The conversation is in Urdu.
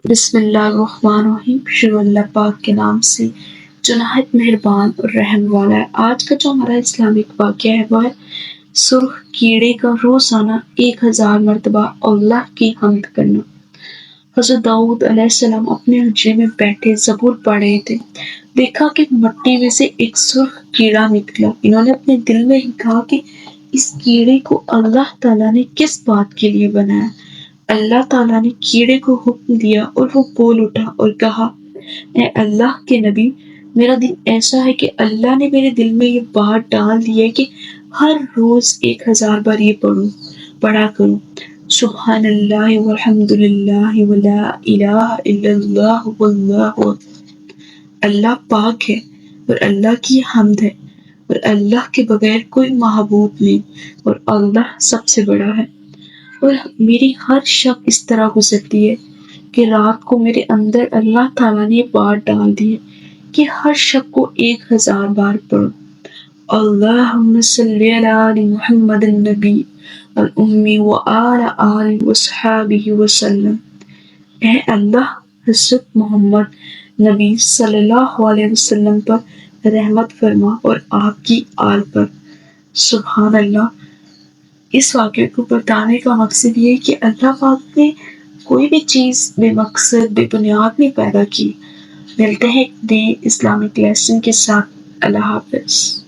بسم اللہ الرحمن الرحیم، شروع اللہ پاک کے نام سے جو نہایت مہربان اور رحم والا ہے۔ آج کا جو ہمارا اسلامک واقعہ ہے وہ ہے سرخ کیڑے کا روزانہ 1000 مرتبہ اللہ کی حمد کرنا۔ حضرت داؤد علیہ السلام اپنے حجرے میں بیٹھے زبور پڑھ رہے تھے، دیکھا کہ مٹی میں سے ایک سرخ کیڑا نکلا۔ انہوں نے اپنے دل میں ہی کہا کہ اس کیڑے کو اللہ تعالیٰ نے کس بات کے لیے بنایا؟ اللہ تعالیٰ نے کیڑے کو حکم دیا اور وہ بول اٹھا اور کہا، اے اللہ کے نبی، میرا دل ایسا ہے کہ اللہ نے میرے دل میں یہ بات ڈال دی ہے کہ ہر روز 1000 بار یہ پڑھا کروں، سبحان اللہ والحمد للہ ولا الہ الا اللہ واللہ اکبر۔ اللہ پاک ہے اور اللہ کی حمد ہے اور اللہ کے بغیر کوئی معبود نہیں اور اللہ سب سے بڑا ہے۔ اور میری ہر شب اس طرح گزرتی ہے کہ رات کو میرے اندر اللہ تعالیٰ نے یہ بات ڈال دی ہے کہ ہر شب کو 1000 بار پڑھو، اللہم صلی علی محمد النبی الامی وآل آل وصحابہ وسلم۔ اے اللہ، حضرت محمد نبی صلی اللہ علیہ وسلم پر رحمت فرما اور آپ کی آل پر۔ سبحان اللہ۔ اس واقعے کو بتانے کا مقصد یہ ہے کہ اللہ پاک نے کوئی بھی چیز بے مقصد بے بنیاد نہیں پیدا کی۔ ملتے ہیں ایک نئے اسلامک لیسن کے ساتھ۔ اللہ حافظ۔